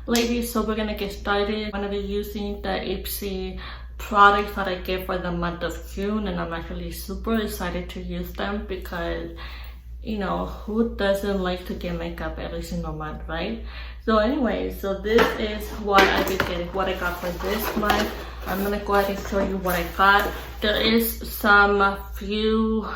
Ladies, so we're gonna get started. I'm gonna be using the IPSY products that I get for the month of June, and I'm actually super excited to use them because, you know, who doesn't like to get makeup every single month, right? So anyway, so this is what I've been getting, what I got for this month. I'm gonna go ahead and show you what I got. There is some few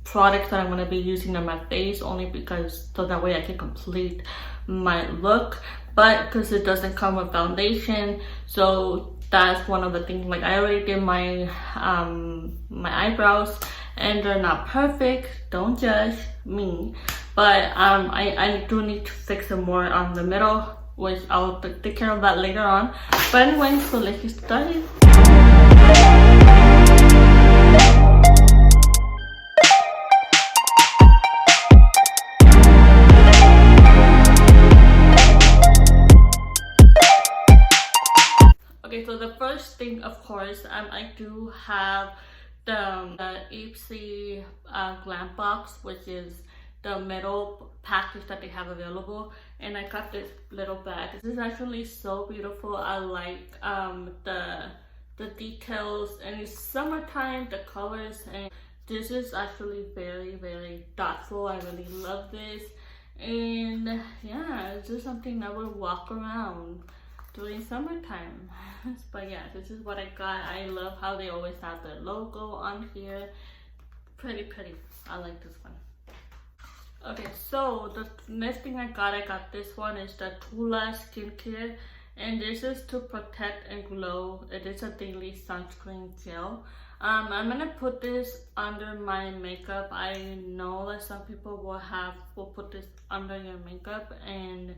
products that I'm gonna be using on my face only because so that way I can complete my look, but because it doesn't come with foundation, so that's one of the things. Like, I already did my my eyebrows and they're not perfect, don't judge me, but I do need to fix them more on the middle, which I'll take care of that later on. But anyway, so let's get started. Okay, so the first thing, of course, I do have the IPSY Glam box, which is the metal package that they have available, and I got this little bag. This is actually so beautiful. I like the details, and it's summertime, the colors, and this is actually very thoughtful. I really love this, and yeah, it's just something that will walk around during summertime. But yeah, this is what I got. I love how they always have their logo on here. Pretty. I like this one. Okay, so the next thing I got this one is the Tula skincare, and this is to protect and glow. It is a daily sunscreen gel. I'm gonna put this under my makeup. I know that some people will put this under your makeup, and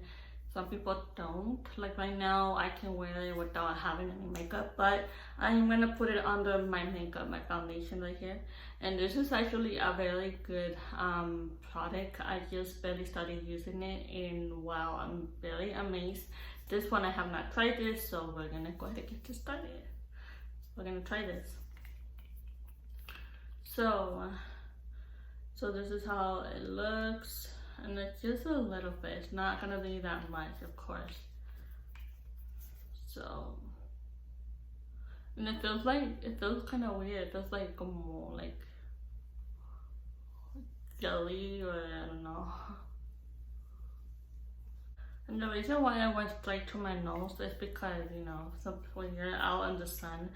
some people don't. Like right now, I can wear it without having any makeup, but I'm gonna put it under my makeup, my foundation right here. And this is actually a very good product. I just barely started using it, and wow, I'm very amazed. This one I have not tried this, so we're gonna go ahead and get this started. We're gonna try this. So this is how it looks. And it's just a little bit, it's not gonna be that much, of course. So, and it feels kind of weird. It feels like more like jelly, or I don't know. And the reason why I went straight to my nose is because, you know, when you're out in the sun,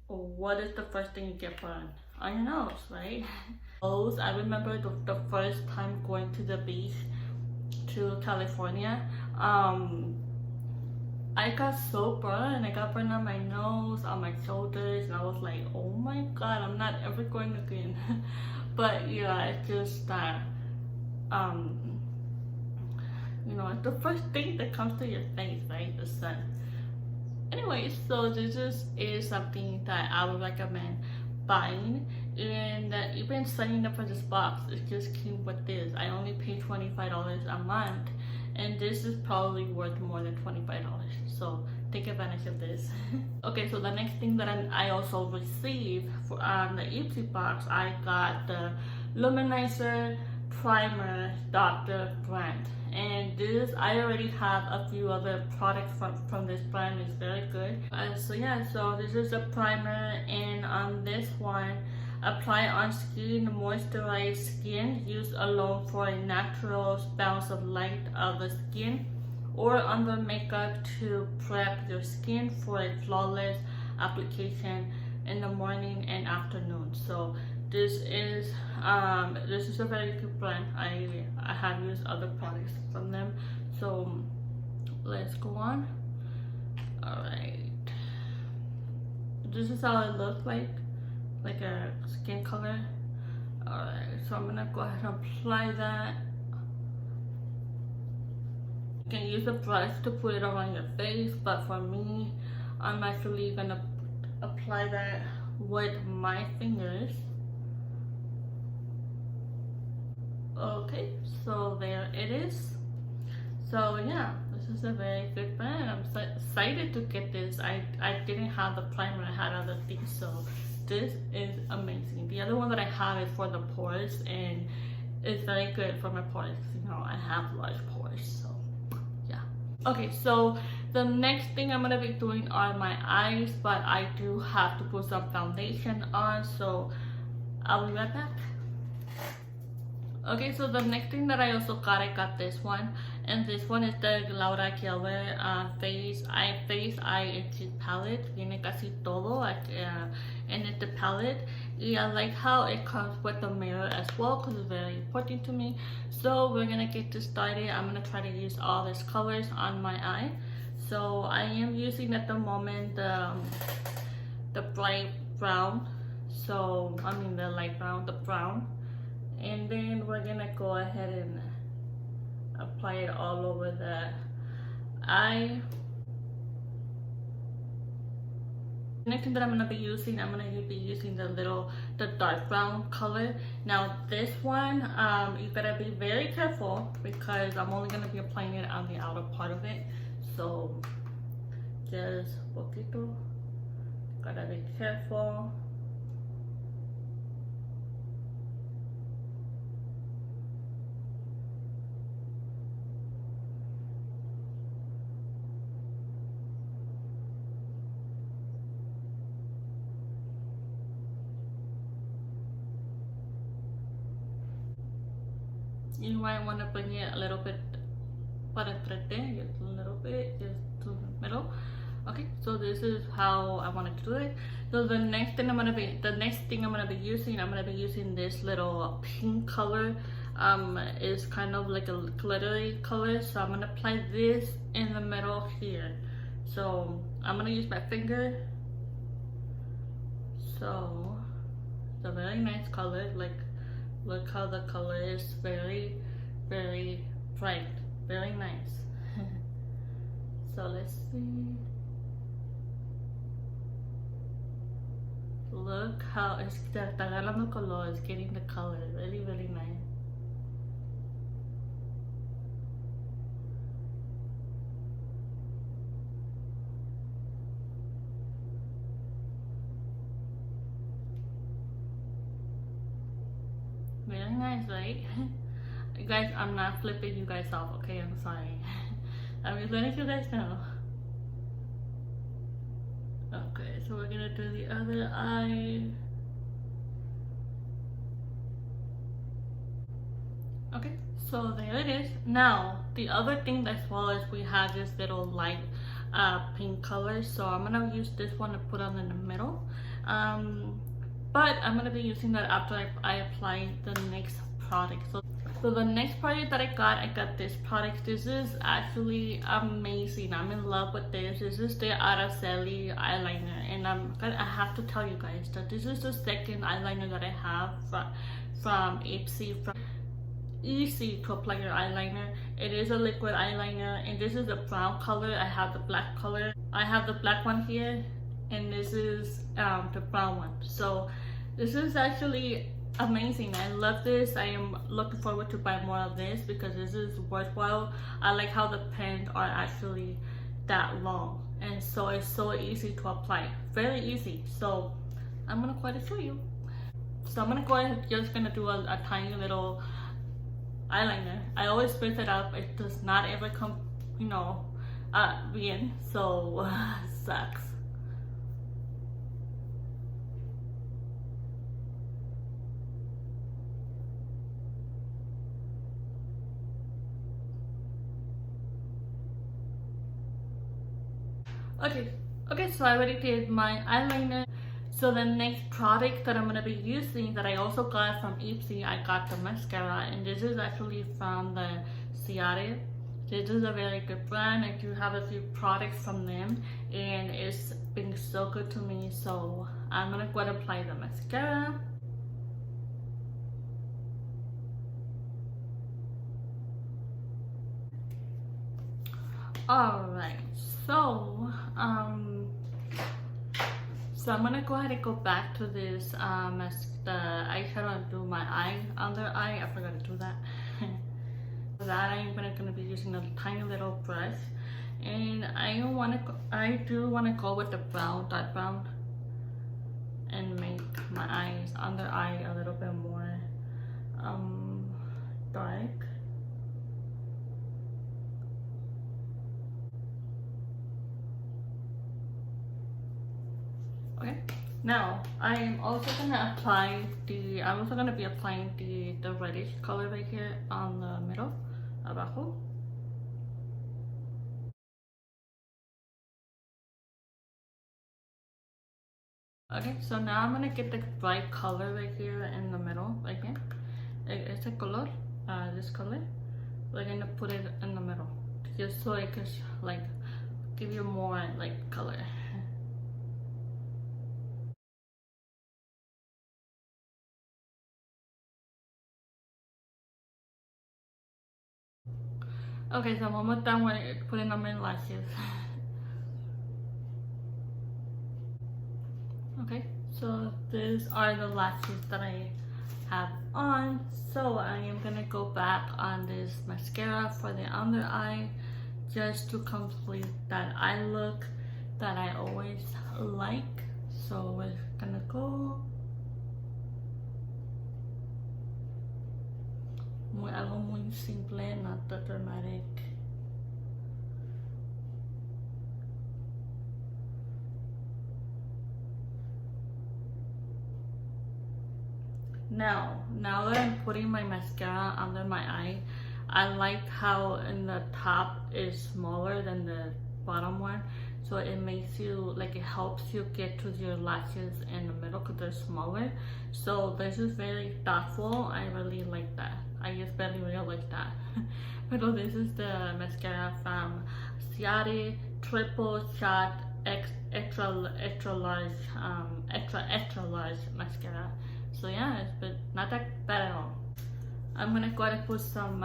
what is the first thing you get burned? On your nose, right? I remember the first time going to the beach to California, I got so burned. I got burned on my nose, on my shoulders, and I was like, oh my god, I'm not ever going again. But yeah, it's just that you know, it's the first thing that comes to your face, right? The sun. Anyway, so this is something that I would recommend buying, and even signing up for this box, it just came with this. I only paid $25 a month, and this is probably worth more than $25, so take advantage of this. Okay, so the next thing that I also received for the IPSY box, I got the Luminizer Primer Dr. brand, and this, I already have a few other products from this brand. It's very good. So yeah, so this is a primer, and on this one, apply on skin, moisturize skin, use alone for a natural bounce of light of the skin, or under makeup to prep your skin for a flawless application in the morning and afternoon. So this is a very good brand. I have used other products from them, so let's go on. All right, this is how it looks like a skin color. All right, so I'm gonna go ahead and apply that. You can use a brush to put it around your face, but for me, I'm actually gonna apply that with my fingers. Okay, so there it is. So yeah, this is a very good brand. I'm so excited to get this. I didn't have the primer, I had other things, so this is amazing. The other one that I have is for the pores, and it's very good for my pores. You know, I have large pores, so yeah. Okay, so the next thing I'm gonna be doing are my eyes, but I do have to put some foundation on, so I'll be right back. Okay, so the next thing that I also got, I got this one, and this one is the Laura Keller Face Eye Itchy Palette. Viene casi todo, and it's the palette. And I like how it comes with the mirror as well, because it's very important to me. So we're gonna get this started. I'm gonna try to use all these colors on my eye. So I am using at the moment the bright brown. So I mean the light brown, the brown. And then we're gonna go ahead and apply it all over the eye. Next thing that I'm gonna be using, I'm gonna be using the dark brown color. Now this one, you gotta be very careful because I'm only gonna be applying it on the outer part of it. So just poquito, gotta be careful. You might want to bring it a little bit para enfrente, just a little bit, just to the middle. Okay, so this is how I wanted to do it. So the next thing I'm gonna be using this little pink color. Is kind of like a glittery color, so I'm gonna apply this in the middle here. So I'm gonna use my finger. So it's a very nice color. Like, look how the color is very, very bright, very nice. So let's see. Look how it's está agarrando color, it's getting the color, really, really nice. Very nice, right? Guys, I'm not flipping you guys off, okay? I'm sorry. I'm just letting you guys know. Okay, so we're gonna do the other eye. Okay, so there it is. Now, the other thing as well is we have this little light pink color. So I'm gonna use this one to put on in the middle. But I'm gonna be using that after I apply the next product. So the next product that I got this product. This is actually amazing. I'm in love with this. This is the Araceli eyeliner, and I have to tell you guys that this is the second eyeliner that I have from IPSY. Easy to apply your eyeliner. It is a liquid eyeliner, and this is a brown color. I have the black color. I have the black one here, and this is the brown one. So this is actually amazing. I love this. I am looking forward to buy more of this because this is worthwhile. I like how the pens are actually that long, and so it's so easy to apply, very easy. So I'm gonna go ahead and show you. So I'm gonna go ahead and just gonna do a tiny little eyeliner. I always spritz it up. It does not ever come, you know, bien, so sucks. Okay, so I already did my eyeliner. So the next product that I'm going to be using that I also got from IPSY, I got the mascara, and this is actually from the Ciare. This is a very good brand. I do have a few products from them, and it's been so good to me. So I'm going to go ahead and apply the mascara. Alright, so I'm gonna go ahead and go back to this the eyeshadow and do my under eye. I forgot to do that. For that I'm gonna be using a tiny little brush, and I do wanna go with the dark brown, and make my under eye a little bit more dark. Okay, now I am also gonna apply the, I'm also gonna be applying the reddish color right here on the middle, abajo. Okay, so now I'm gonna get the bright color right here in the middle, right here. It's a color, this color. We're gonna put it in the middle, just so it can like give you more like color. Okay, so I'm almost done with putting on my lashes. Okay, so these are the lashes that I have on. So I am gonna go back on this mascara for the under eye, just to complete that eye look that I always like. So we're gonna go algo muy simple, not that dramatic. Now that I'm putting my mascara under my eye, I like how in the top is smaller than the bottom one, so it makes you like, it helps you get to your lashes in the middle because they're smaller. So this is very thoughtful. I really like that. I just really like that. But this is the mascara from Ciate Triple Shot extra large mascara. So yeah, it's not that bad at all. I'm gonna go ahead and put some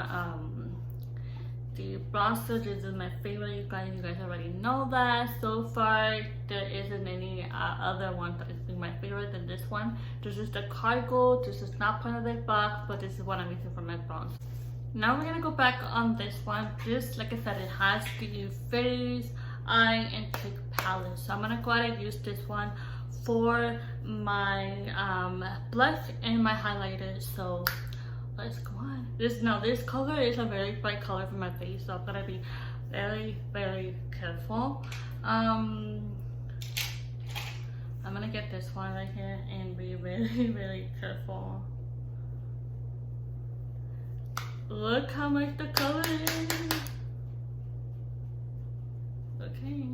the bronzer. This is my favorite, you guys already know that. So far there isn't any other one that is my favorite than this one. This is the Cargo. This is not part of the box, but this is what I'm using for my bronzer. Now we're gonna go back on this one. Just like I said, it has the face, eye, and cheek palette. So I'm gonna go ahead and use this one for my blush and my highlighter. So let's go on. This color is a very bright color for my face, so I'm gonna be very careful. I'm gonna get this one right here and be very careful. Look how much the color is. Okay.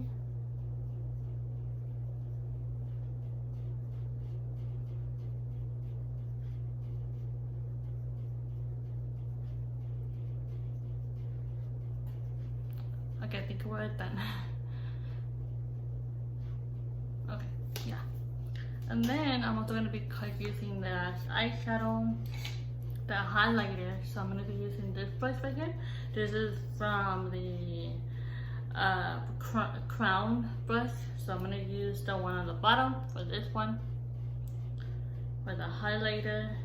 Okay, I think we're done. Okay, yeah. And then I'm also gonna be using the eyeshadow, the highlighter. So I'm gonna be using this brush right here. This is from the Crown brush. So I'm gonna use the one on the bottom for this one, for the highlighter.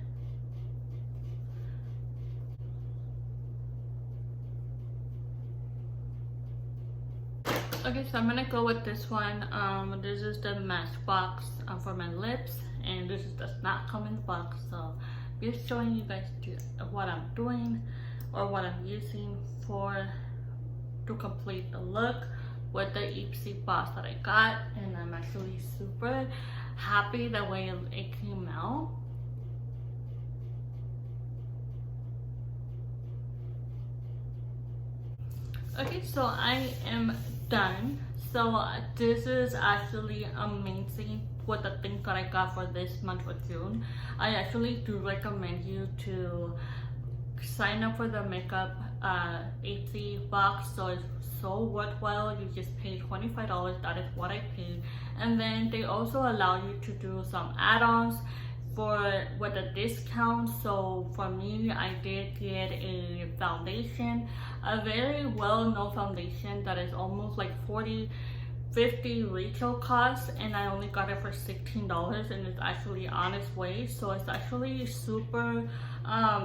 Okay, so I'm gonna go with this one. This is the Matchbox for my lips, and this does not come in the box. So just showing you guys what I'm doing or what I'm using to complete the look with the IPSY box that I got, and I'm actually super happy the way it came out. Okay, so I am done. So this is actually amazing with the things that I got for this month for June. I actually do recommend you to sign up for the makeup IPSY box. So it's so worthwhile. You just pay $25. That is what I paid, and then they also allow you to do some add-ons with a discount. So for me, I did get a foundation, a very well-known foundation that is almost like $40-50 retail cost, and I only got it for $16, and it's actually on its way. So it's actually super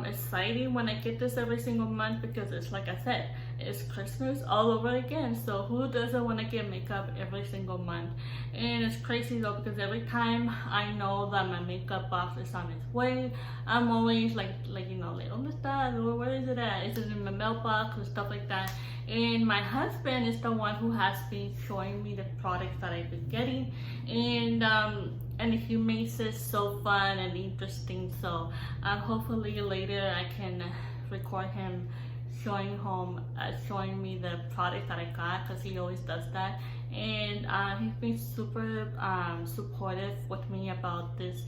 exciting when I get this every single month, because it's like I said, it's Christmas all over again. So who doesn't want to get makeup every single month? And it's crazy though, because every time I know that my makeup box is on its way, I'm always like you know, like, oh, where is it at? Is it in my mailbox and stuff like that? And my husband is the one who has been showing me the products that I've been getting, and he makes it so fun and interesting. So hopefully later I can record him showing me the product that I got, because he always does that. And he's been super supportive with me about this,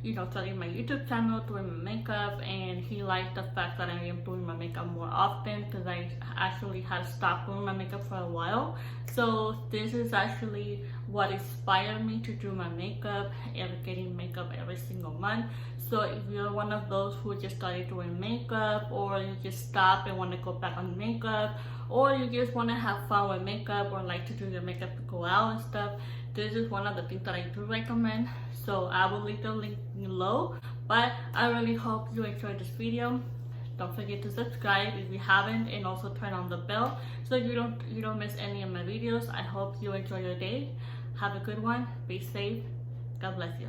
you know, starting my YouTube channel, doing my makeup, and he liked the fact that I am doing my makeup more often, because I actually had stopped doing my makeup for a while. So this is actually what inspired me to do my makeup and getting makeup every single month. So if you're one of those who just started doing makeup, or you just stop and want to go back on makeup, or you just want to have fun with makeup, or like to do your makeup to go out and stuff, this is one of the things that I do recommend. So I will leave the link below. But I really hope you enjoyed this video. Don't forget to subscribe if you haven't, and also turn on the bell so you don't miss any of my videos. I hope you enjoy your day. Have a good one. Be safe. God bless you.